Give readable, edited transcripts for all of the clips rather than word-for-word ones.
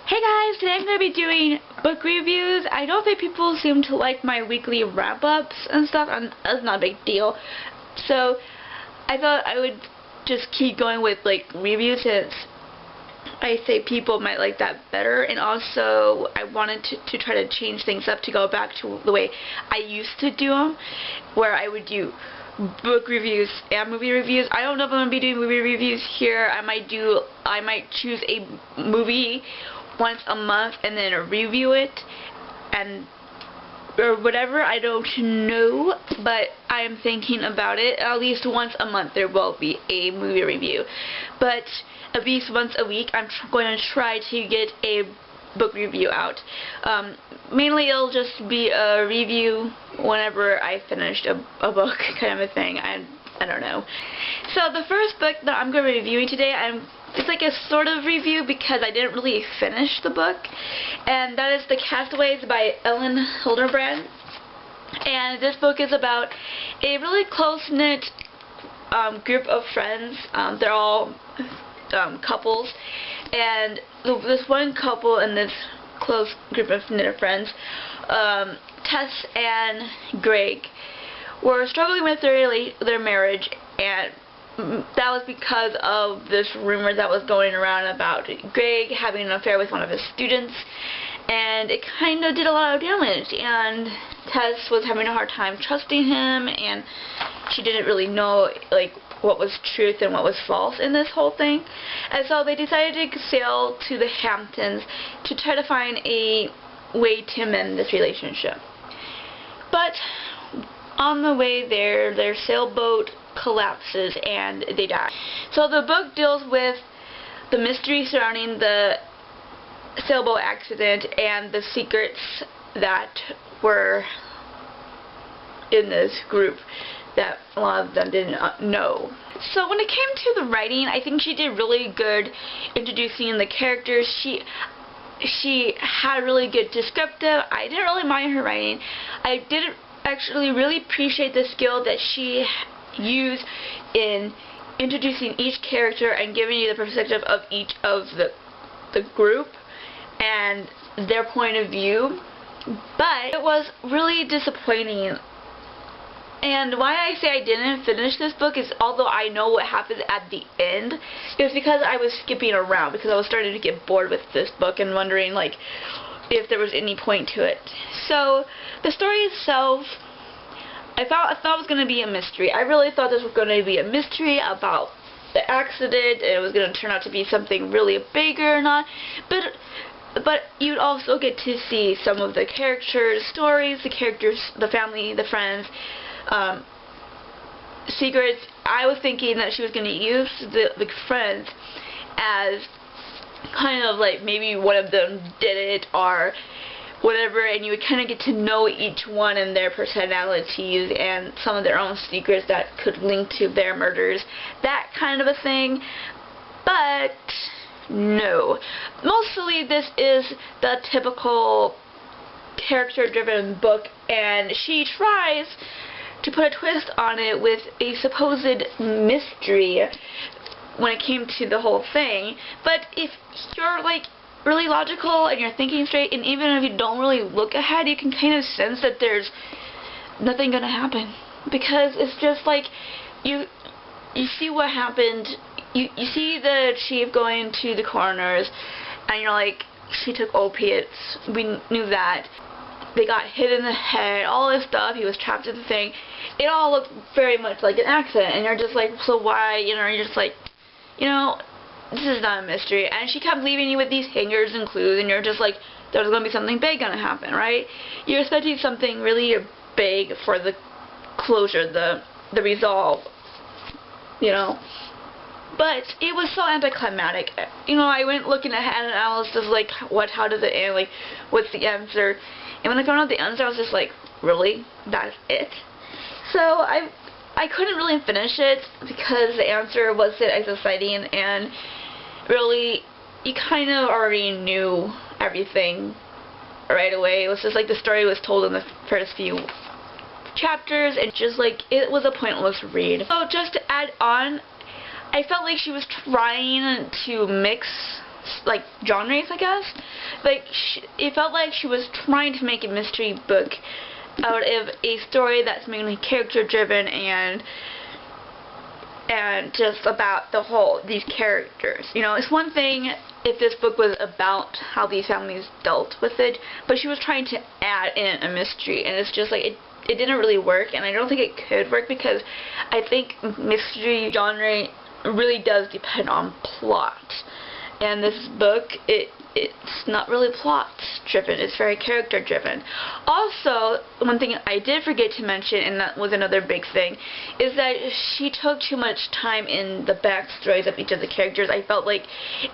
Hey guys, today I'm going to be doing book reviews. I don't think people seem to like my weekly wrap-ups and stuff, and that's not a big deal. So I thought I would just keep going with like reviews since I say people might like that better, and also I wanted to try to change things up to go back to the way I used to do them, where I would do book reviews and movie reviews. I don't know if I'm going to be doing movie reviews here. I might choose a movie once a month and then review it or whatever. I don't know, but I'm thinking about it. At least once a month there will be a movie review, but at least once a week I'm going to try to get a book review out. Mainly it'll just be a review whenever I finished a book, kind of a thing. I don't know. So the first book that I'm going to be reviewing today, it's like a sort of review because I didn't really finish the book, and that is The Castaways by Ellen Hilderbrand. And this book is about a really close-knit group of friends. They're all couples, and this one couple in this close group of knit friends, Tess and Greg, were struggling with their marriage, and that was because of this rumor that was going around about Greg having an affair with one of his students, and it kind of did a lot of damage, and Tess was having a hard time trusting him, and she didn't really know like what was truth and what was false in this whole thing. And so they decided to sail to the Hamptons to try to find a way to mend this relationship. But on the way there, their sailboat collapses and they die. So the book deals with the mystery surrounding the sailboat accident and the secrets that were in this group that a lot of them didn't know. So when it came to the writing, I think she did really good introducing the characters. She had really good descriptive. I didn't really mind her writing. I didn't actually really appreciate the skill that she used in introducing each character and giving you the perspective of each of the group and their point of view. But it was really disappointing. And why I say I didn't finish this book is, although I know what happens at the end, it was because I was skipping around, because I was starting to get bored with this book and wondering like if there was any point to it. So the story itself, I thought it was going to be a mystery. I really thought this was going to be a mystery about the accident, and it was going to turn out to be something really bigger or not. But you'd also get to see some of the characters' stories, the family, the friends, secrets. I was thinking that she was going to use the friends as kind of like maybe one of them did it or whatever, and you would kind of get to know each one and their personalities and some of their own secrets that could link to their murders, that kind of a thing. But no. Mostly this is the typical character-driven book, and she tries to put a twist on it with a supposed mystery when it came to the whole thing. But if you're like really logical and you're thinking straight, and even if you don't really look ahead, you can kind of sense that there's nothing gonna happen, because it's just like you see what happened. You see the chief going to the coroner's, and you're like, she took opiates, we knew that. They got hit in the head, all this stuff, he was trapped in the thing. It all looked very much like an accident, and you're just like, so why, you're just like, this is not a mystery. And she kept leaving you with these hangers and clues, and you're just like, there's going to be something big going to happen, right? You're expecting something really big for the closure, the resolve, But it was so anticlimactic. I went looking ahead and I was just like, how does it end? Like, what's the answer? And when I found out the answer, I was just like, really? That's it? So I couldn't really finish it because the answer wasn't as exciting, and really, you kind of already knew everything right away. It was just like the story was told in the first few chapters, and just like, it was a pointless read. So just to add on, I felt like she was trying to mix like genres, I guess. Like it felt like she was trying to make a mystery book out of a story that's mainly character driven and just about these characters. You know, it's one thing if this book was about how these families dealt with it, but she was trying to add in a mystery, and it's just like it didn't really work, and I don't think it could work because I think mystery genre really does depend on plot. And this book, it's not really plot driven, it's very character driven. Also, one thing I did forget to mention, and that was another big thing, is that she took too much time in the backstories of each of the characters. I felt like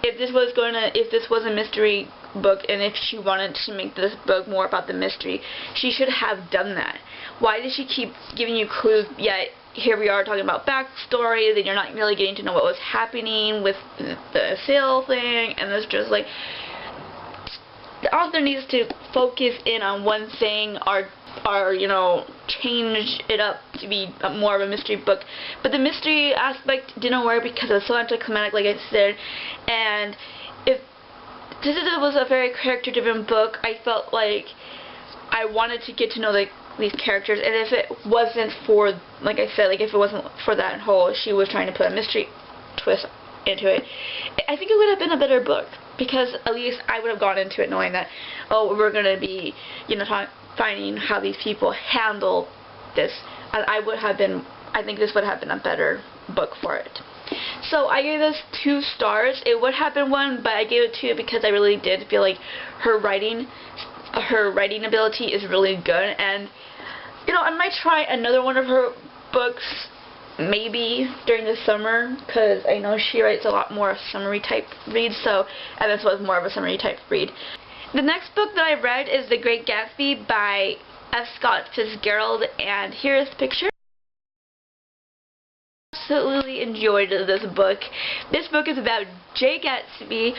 if this was a mystery book, and if she wanted to make this book more about the mystery, she should have done that. Why did she keep giving you clues, yet here we are talking about backstories, and you're not really getting to know what was happening with the sale thing, and it's just like, the author needs to focus in on one thing, or you know, change it up to be more of a mystery book. But the mystery aspect didn't work because it was so anticlimactic, like I said, and if this was a very character-driven book, I felt like I wanted to get to know these characters, and if it wasn't for, like I said, like if it wasn't for that whole, she was trying to put a mystery twist into it, I think it would have been a better book, because at least I would have gone into it knowing that, oh, we're going to be, you know, finding how these people handle this, and I think this would have been a better book for it. So I gave this 2 stars. It would have been 1, but I gave it 2 because I really did feel like her writing ability is really good, and you know, I might try another one of her books maybe during the summer, because I know she writes a lot more summary type reads, and this was more of a summary type read. The next book that I read is The Great Gatsby by F. Scott Fitzgerald, and here's the picture. Absolutely enjoyed this book. This book is about Jay Gatsby,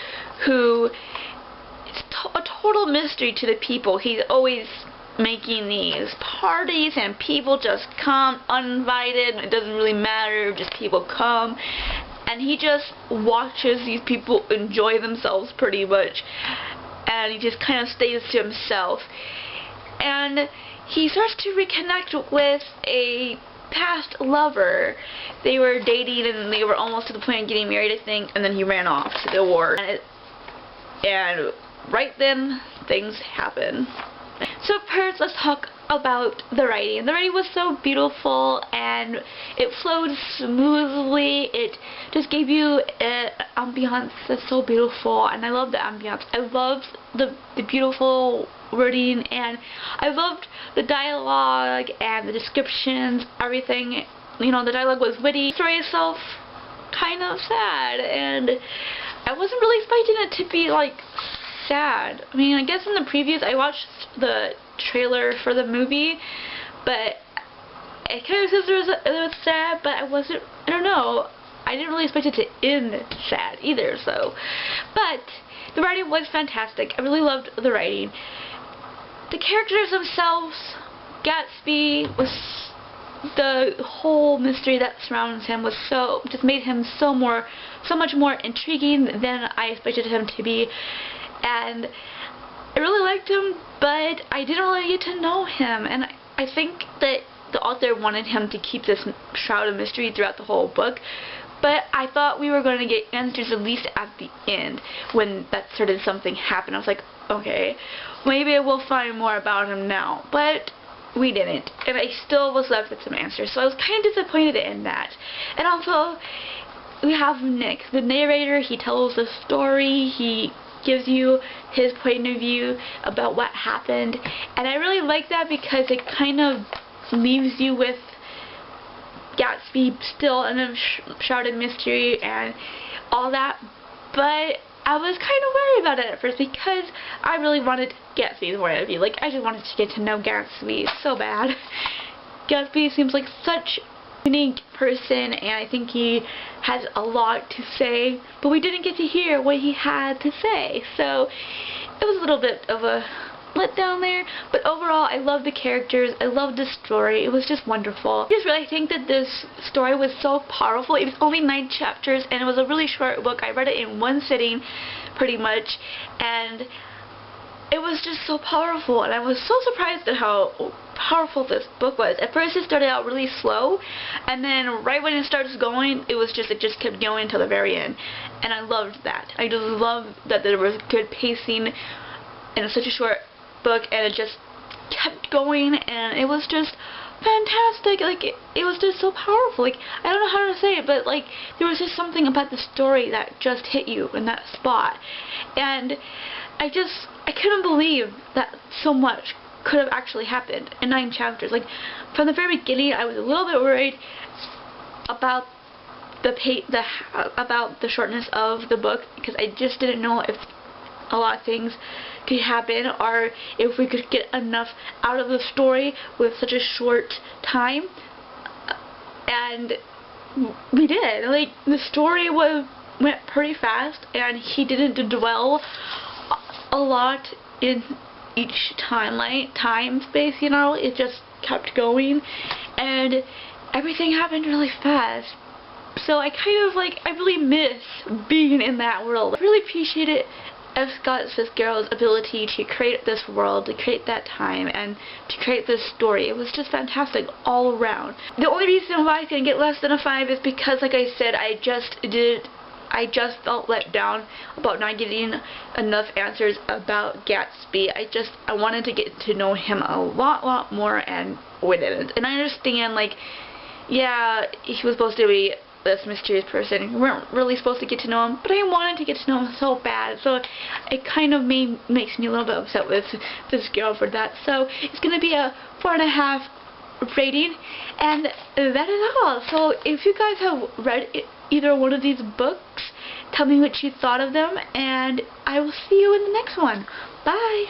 who is a total mystery to the people. He's always making these parties, and people just come uninvited. It doesn't really matter, just people come, and he just watches these people enjoy themselves pretty much, and he just kind of stays to himself, and he starts to reconnect with a past lover. They were dating, and they were almost to the point of getting married, I think, and then he ran off to the war, and right then things happen. So first, let's talk about the writing. The writing was so beautiful, and it flowed smoothly. It just gave you an ambiance that's so beautiful, and I love the ambiance. I loved the beautiful wording, and I loved the dialogue and the descriptions, everything. You know, the dialogue was witty. The story itself, kind of sad, and I wasn't really expecting it to be, like, sad. I mean, I guess in the previews I watched the trailer for the movie, but it kind of says it was sad, but I don't know, I didn't really expect it to end sad either, so. But the writing was fantastic. I really loved the writing. The characters themselves, Gatsby was, the whole mystery that surrounds him was just made him so much more intriguing than I expected him to be. And I really liked him, but I didn't really get to know him, and I think that the author wanted him to keep this shroud of mystery throughout the whole book, but I thought we were going to get answers at least at the end when that certain something happened. I was like, okay, maybe I will find more about him now, but we didn't, and I still was left with some answers, so I was kind of disappointed in that. And also, we have Nick, the narrator. He tells the story, he gives you his point of view about what happened, and I really like that because it kind of leaves you with Gatsby still in a shrouded mystery and all that, but I was kind of worried about it at first because I really wanted Gatsby's point of view. Like, I just wanted to get to know Gatsby so bad. Gatsby seems like such unique person, and I think he has a lot to say, but we didn't get to hear what he had to say, so it was a little bit of a put down there. But overall, I love the characters. I love the story. It was just wonderful. I just really think that this story was so powerful. It was only 9 chapters, and it was a really short book. I read it in one sitting, pretty much, and it was just so powerful, and I was so surprised at how powerful this book was. At first it started out really slow, and then right when it starts going, it just kept going until the very end, and I loved that. I just loved that there was good pacing in such a short book, and it just kept going, and it was just fantastic. Like, it was just so powerful. Like, I don't know how to say it, but like, there was just something about the story that just hit you in that spot, and I couldn't believe that so much could have actually happened in 9 chapters. Like, from the very beginning, I was a little bit worried about about the shortness of the book, because I just didn't know if a lot of things could happen, or if we could get enough out of the story with such a short time. And we did. Like, the story went pretty fast, and he didn't dwell a lot in each time space, you know. It just kept going, and everything happened really fast. So I kind of I really miss being in that world. I really appreciated F. Scott Fitzgerald's ability to create this world, to create that time, and to create this story. It was just fantastic all around. The only reason why I can get less than a 5 is because, like I said, I just felt let down about not getting enough answers about Gatsby. I wanted to get to know him a lot more, and we didn't. And I understand, like, yeah, he was supposed to be this mysterious person. We weren't really supposed to get to know him, but I wanted to get to know him so bad. So it kind of makes me a little bit upset with this girl for that. So it's going to be a 4.5 rating, and that is all. So if you guys have read either one of these books, tell me what you thought of them, and I will see you in the next one. Bye!